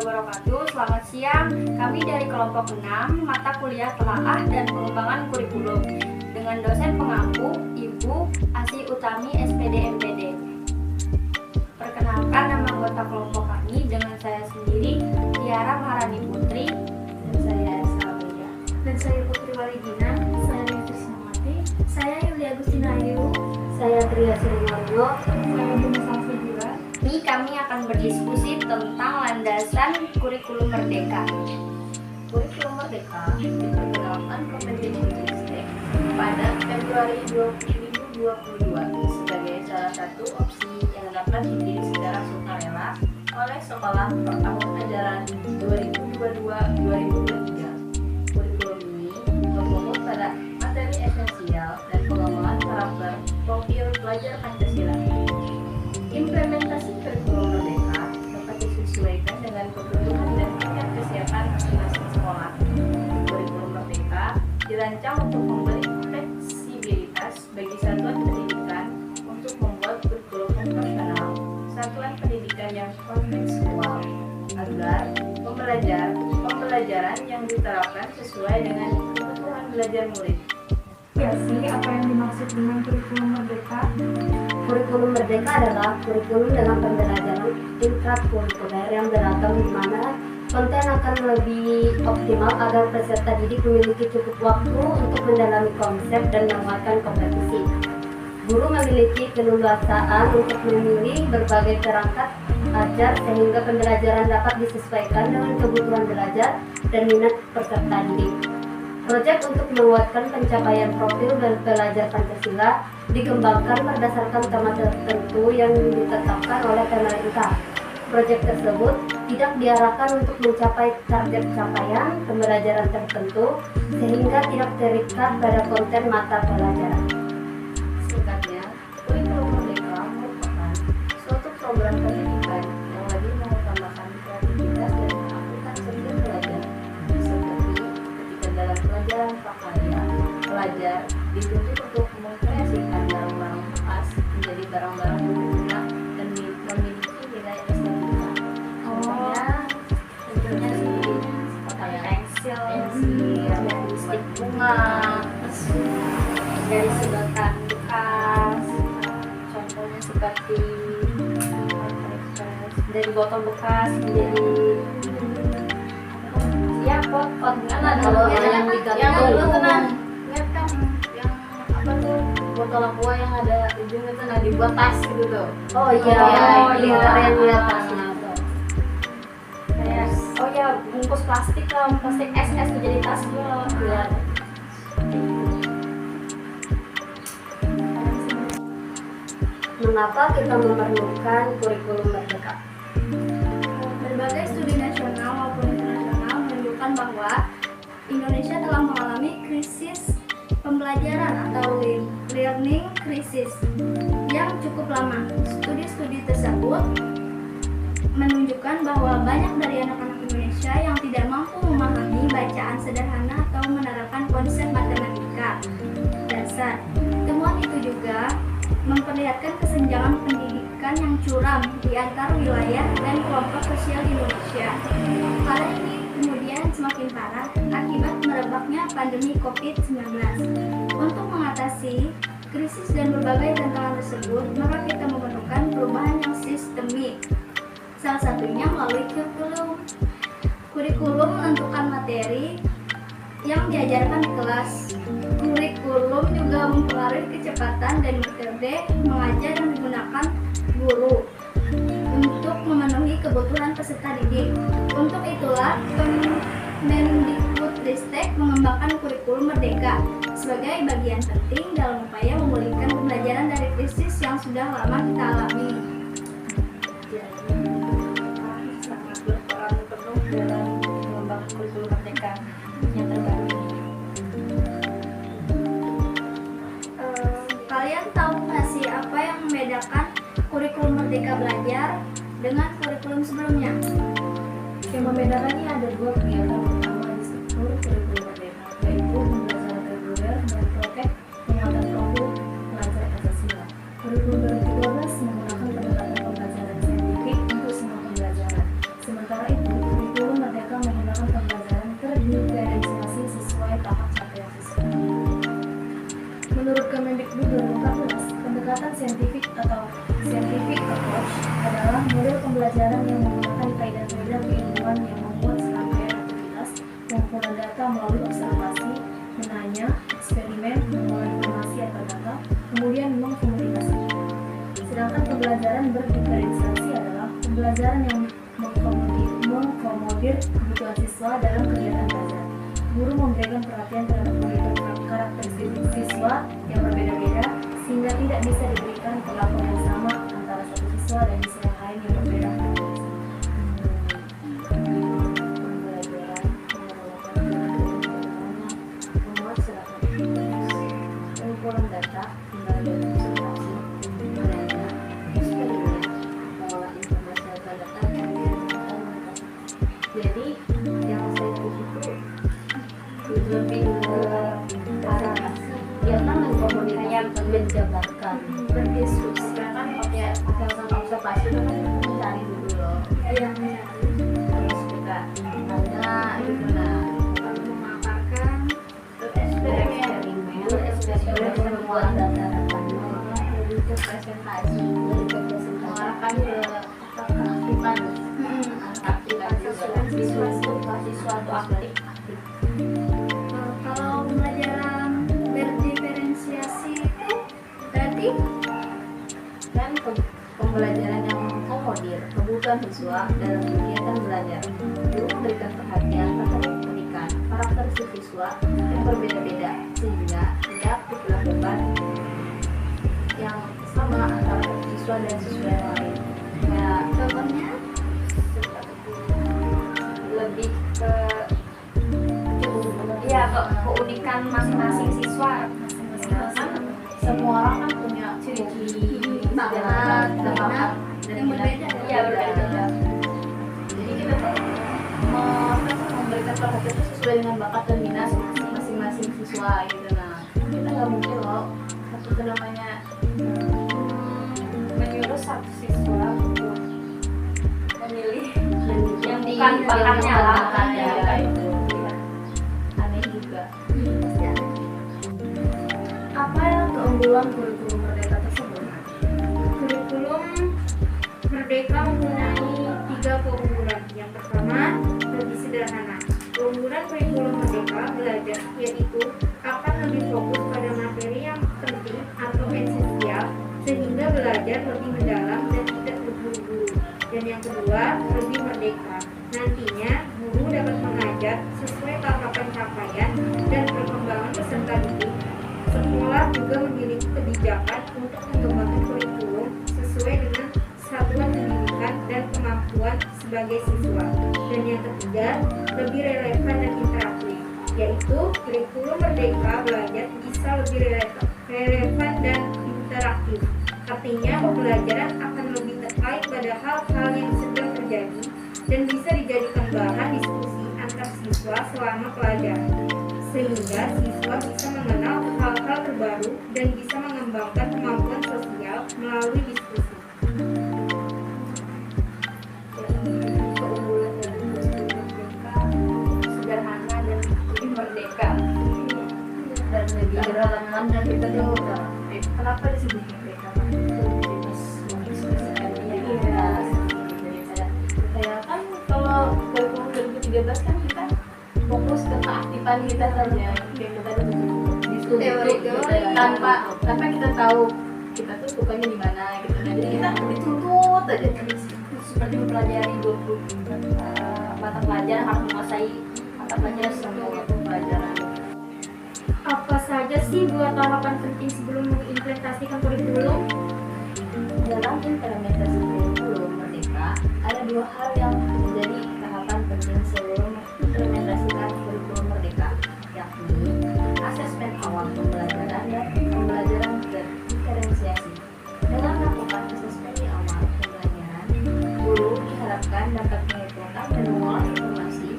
wabarakatuh. Selamat siang. Kami dari kelompok 6 mata kuliah telaah dan pengembangan kurikulum dengan dosen pengampu Ibu Asih Utami SPD MPD. Perkenalkan, nama anggota kelompok kami dengan saya sendiri Tiara Maharani Putri dan saya Salvia dan saya Putri Walidina, saya Trisna Mati, saya Yulia Agustina Ayu, saya Tria Siriwaryo, saya Bunda Salvia. Ini kami akan berdiskusi tentang landasan kurikulum merdeka. Kurikulum Merdeka diperkenalkan Kemendikbudristek pada Februari 2022 sebagai salah satu opsi yang dapat dipilih secara sukarela oleh sekolah per tahun ajaran 2022-2023. Kurikulum ini berfokus pada materi esensial dan pengembangan karakter profil pelajar Pancasila. Implementasi kurikulum Merdeka dapat disesuaikan dengan kebutuhan dan tingkat kesiapan masing-masing sekolah. Kurikulum Merdeka dirancang untuk memberi fleksibilitas bagi satuan pendidikan untuk membuat kurikulum operasional satuan pendidikan yang kontekstual agar pembelajaran yang diterapkan sesuai dengan kebutuhan belajar murid. Ya sih, apa yang dimaksud dengan kurikulum merdeka? Kurikulum merdeka adalah kurikulum dengan pembelajaran intrakurikuler yang beragam di mana konten akan lebih optimal agar peserta didik memiliki cukup waktu untuk mendalami konsep dan menguatkan kompetisi. Guru memiliki keleluasaan untuk memilih berbagai perangkat ajar sehingga pembelajaran dapat disesuaikan dengan kebutuhan belajar dan minat peserta didik. Proyek untuk menguatkan pencapaian profil belajar Pancasila dikembangkan berdasarkan tema tertentu yang ditetapkan oleh pemerintah. Proyek tersebut tidak diarahkan untuk mencapai target capaian pembelajaran tertentu sehingga tidak terikat pada konten mata pelajaran. Singkatnya, kurikulum Merdeka merupakan suatu program pendidikan yang lebih mengutamakan kreativitas dan keaktifan setiap pelajar. Seperti ketika dalam pelajaran prakarya, pelajar dituntut untuk mengkreasikan barang-barang bekas menjadi barang-barang berguna dan memiliki nilai estetika. Contohnya sih kayak pensil, dari stik bunga, dari sedotan bekas, contohnya seperti dari botol bekas menjadi ya pot kan ada yang digantung. yang dulu tenang lihat kan yang apa tuh botol aqua yang ada ujungnya tuh dibuat tas gitu tuh. Oh iya, iya. keren ya tasnya. kayak oh ya bungkus plastik lah, plastik SS tuh jadi tas loh ya. Mengapa kita memerlukan kurikulum merdeka? Berbagai studi nasional maupun internasional menunjukkan bahwa Indonesia telah mengalami krisis pembelajaran atau learning crisis yang cukup lama. Studi-studi tersebut menunjukkan bahwa banyak dari anak-anak Indonesia yang tidak mampu memahami bacaan sederhana atau menerapkan konsep matematika dasar. Temuan itu juga memperlihatkan kesenjangan pendidikan yang curam di antar wilayah dan kelompok sosial di Indonesia. Hal ini kemudian semakin parah akibat merebaknya pandemi COVID-19. Untuk mengatasi krisis dan berbagai tantangan tersebut, maka kita memerlukan perubahan yang sistemik. Salah satunya melalui kurikulum. Kurikulum menentukan materi yang diajarkan di kelas. Kurikulum juga mempengaruhi kecepatan dan metode mengajar yang digunakan guru untuk memenuhi kebutuhan peserta didik. Untuk itulah Kemendikbudristek mengembangkan kurikulum merdeka sebagai bagian penting dalam upaya memulihkan pembelajaran dari krisis yang sudah lama kita alami. Sangat berperan penuh dalam mengembangkan kurikulum merdeka yang terbaru ini. Kalian tahu nggak sih apa yang membedakan kurikulum merdeka belajar dengan kurikulum sebelumnya? Yang membedakannya ada dua kegiatan utama di struktur kurikulum Merdeka, yaitu pembelajaran reguler dan protek penguatan profil pelajar Pancasila. Kurikulum 2012 menggunakan pendekatan pembelajaran saintifik untuk semua pembelajaran. Sementara itu, 2014, pendekatan saintifik atau scientific approach adalah model pembelajaran yang menggunakan kaidah-kaidah keilmuan yang memuat serangkaian aktivitas pengumpulan data melalui observasi, menanya, eksperimen, mengolah informasi atau data, kemudian mengkomunikasikan. Sedangkan pembelajaran berdiferensiasi adalah pembelajaran yang mengkomodir kebutuhan siswa dalam kegiatan belajar. Guru memberikan perhatian terhadap karakteristik siswa yang berbeda-beda sehingga tidak bisa diberikan perlakuan yang sama antara satu siswa dan siswa yang lain yang berbeda. Memuat serangkaian pengumpulan data, pembelajaran observasi, menanya, eksperimen, mengolah informasi atau data, kemudian mengkomunikasi. Jadi yang saya itu lebih ke arah kegiatan mengkomunikasikan, menjabarkan, berdiskusi. Kan pakai observasi itu kan mencari dulu loh. Terus kita tanya gitu nah. Memaparkan Terus eksperimen membuat data-datanya, lebih ke presentasi, mengarahkan ke keaktifan siswa itu aktif. kalau pembelajaran berdiferensiasi itu berarti Dan pembelajaran yang mengakomodir kebutuhan siswa dalam kegiatan belajar. Guru memberikan perhatian terhadap keunikan karakteristik siswa yang berbeda-beda sehingga tidak dilakukan yang sama antara siswa dan siswa yang lain. Ya, contohnya lebih ke keunikan masing-masing siswa. kan semua orang kan punya ciri-ciri dan bakat yang berbeda. Iya, berbeda. Jadi kita tuh memberikan perhatian itu sesuai dengan bakat dan minat masing-masing siswa gitu. Nah, kita nggak mungkin loh satu namanya Menyuruh satu siswa untuk memilih yang di bukan bakatnya lah. bakatnya Iya. kayak itu. Aneh juga. Apa keunggulan kurikulum merdeka tersebut? Kurikulum merdeka mempunyai 3 keunggulan. Yang pertama, lebih sederhana. Keunggulan kurikulum merdeka belajar yaitu akan lebih fokus pada materi yang penting atau esensial sehingga belajar lebih mendalam dan tidak terburu-buru. Dan yang kedua, lebih merdeka. Nantinya, guru dapat mengajar sesuai tahapan capaian dan perkembangan peserta didik. Sekolah juga memiliki kebijakan untuk mengembangkan kurikulum sesuai dengan satuan pendidikan dan kemampuan sebagai siswa. Dan yang ketiga, lebih relevan dan interaktif, yaitu kurikulum merdeka belajar bisa lebih relevan dan interaktif. Artinya pembelajaran akan lebih terkait pada hal-hal yang sedang terjadi dan bisa dijadikan bahan diskusi antar siswa selama pelajaran, sehingga siswa bisa mengenal hal-hal terbaru dan bisa mengembangkan kemampuan sosial melalui diskusi. Keunggulan dari kurikulum merdeka sederhana dan lebih merdeka Dan lebih relevan dan kita tuh kenapa disebut mereka kayak kan kalau kurikulum 2013 kan kita fokus ke keaktifan kita saja kayak kita tuh Teori-teori. tanpa kita tahu kita tuh sukanya di mana gitu. Nah, jadi kita dituntut aja terus. seperti mempelajari 20 mata pelajaran, harus menguasai mata pelajaran semua Pelajaran Apa saja sih 2 tahapan penting sebelum mengimplementasikan kurikulum? Dalam implementasi kurikulum merdeka, ada 2 hal yang menjadi tahapan penting sebelum mengimplementasikan kurikulum merdeka, yakni asesmen awal pembelajaran dan pembelajaran berdiferensiasi. Dengan melakukan asesmen di awal pembelajaran, guru diharapkan dapat mengumpulkan dan mengolah informasi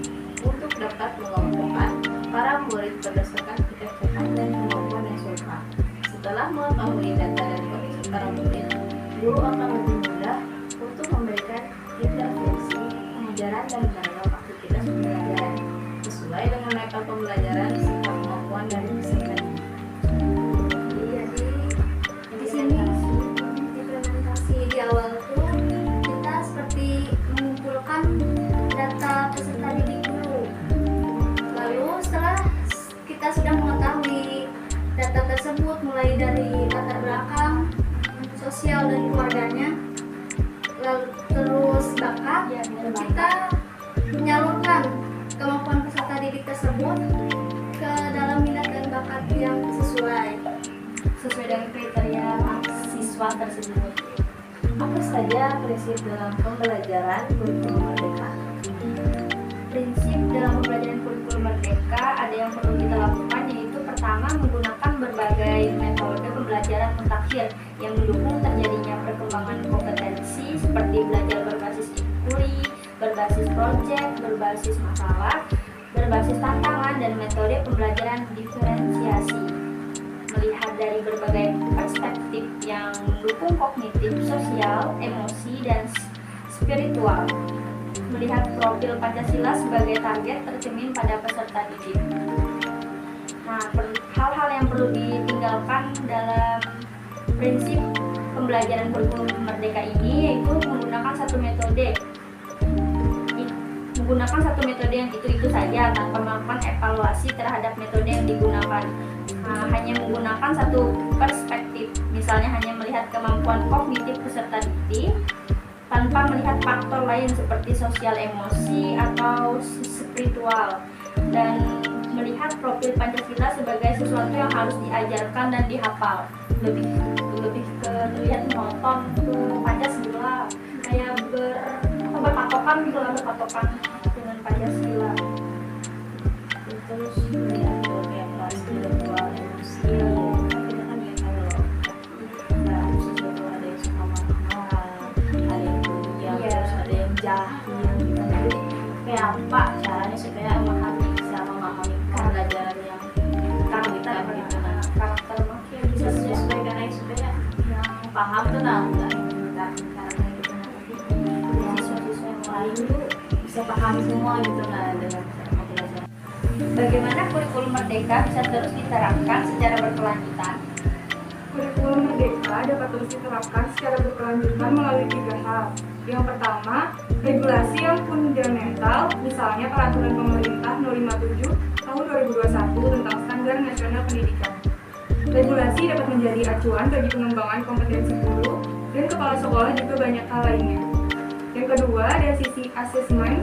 untuk dapat mengelompokkan para murid berdasarkan kecerdasan dan kemampuan yang serupa. Setelah mengetahui data dan kondisi para murid, guru akan lebih mudah untuk memberikan intervensi pengajaran dan mengenal aktivitas pembelajaran sesuai dengan level pembelajaran serta kemampuan dari peserta. Jadi padanya, lalu terus bakat, kita menyalurkan kemampuan peserta didik tersebut ke dalam minat dan bakat yang sesuai dengan kriteria siswa tersebut. Apa saja prinsip dalam pembelajaran kurikulum merdeka? Prinsip dalam pembelajaran kurikulum merdeka ada yang perlu kita lakukan, yaitu pertama menggunakan berbagai metode pembelajaran mutakhir yang mendukung terjadinya perkembangan kompetensi seperti belajar berbasis inquiry, berbasis proyek, berbasis masalah, berbasis tantangan, dan metode pembelajaran diferensiasi. Melihat dari berbagai perspektif yang mendukung kognitif, sosial, emosi, dan spiritual. Melihat profil Pancasila sebagai target tercermin pada peserta didik. Nah, hal-hal yang perlu ditinggalkan dalam prinsip pembelajaran kurikulum merdeka ini yaitu menggunakan satu metode yang itu saja tanpa melakukan evaluasi terhadap metode yang digunakan. Nah, hanya menggunakan satu perspektif, misalnya hanya melihat kemampuan kognitif peserta didik tanpa melihat faktor lain seperti sosial, emosi, atau spiritual, dan melihat profil Pancasila sebagai sesuatu yang harus diajarkan dan dihafal. Lebih ke terlihat menonton ke Pancasila, kayak berpatokan gitu lah, berpatokan dengan Pancasila. Terus melihat profil spiritual, emosi. Kita kan ya kalau sesuatu ada yang suka mahal, ada yang pendiam, terus ada yang jahil. Jadi kayak apa caranya supaya bisa memahami pembelajaran yang kita gitu, Karakter makin bisa menyesuaikan aja supaya yang paham tuh nggak karena gitu nanti siswa-siswa yang lain tuh bisa paham semua gitu dengan pembelajaran. Bagaimana kurikulum merdeka bisa terus diterapkan secara berkelanjutan? Kurikulum merdeka dapat terus diterapkan secara berkelanjutan melalui 3 hal. Yang pertama, regulasi yang fundamental, misalnya Peraturan Pemerintah No. 57 Tahun 2021 tentang Standar Nasional Pendidikan. Regulasi dapat menjadi acuan bagi pengembangan kompetensi guru dan kepala sekolah juga banyak hal lainnya. Yang kedua, dari sisi asesmen,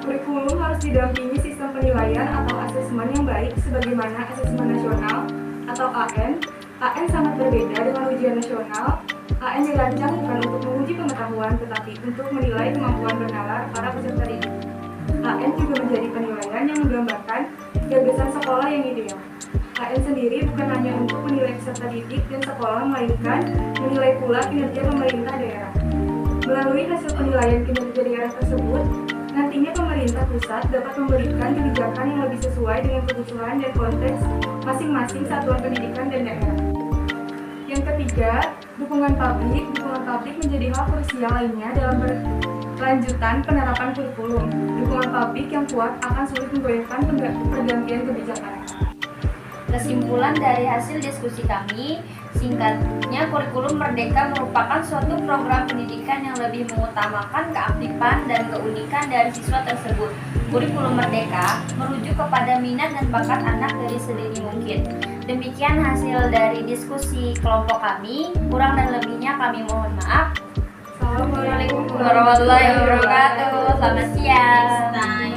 kurikulum harus didampingi sistem penilaian atau asesmen yang baik sebagaimana asesmen nasional atau AN. AN sangat berbeda dengan ujian nasional. AN dirancang bukan untuk menguji pengetahuan tetapi untuk menilai kemampuan bernalar para peserta didik. AN juga menjadi penilaian yang menggambarkan gagasan sekolah yang ideal. AN sendiri bukan hanya untuk menilai peserta didik dan sekolah, melainkan menilai pula kinerja pemerintah daerah. Melalui hasil penilaian kinerja daerah tersebut, nantinya pemerintah pusat dapat memberikan kebijakan yang lebih sesuai dengan kebutuhan dan konteks masing-masing satuan pendidikan dan daerah. Yang ketiga, dukungan publik. Dukungan publik menjadi hal krusial lainnya dalam berlanjutan penerapan kurikulum. Dukungan publik yang kuat akan sulit menggoyahkan pergantian kebijakan. Kesimpulan dari hasil diskusi kami, singkatnya kurikulum merdeka merupakan suatu program pendidikan yang lebih mengutamakan keaktifan dan keunikan dari siswa tersebut. Kurikulum merdeka merujuk kepada minat dan bakat anak dari sedini mungkin. Demikian hasil dari diskusi kelompok kami. Kurang dan lebihnya kami mohon maaf. Assalamualaikum Warahmatullahi wabarakatuh. Selamat siang.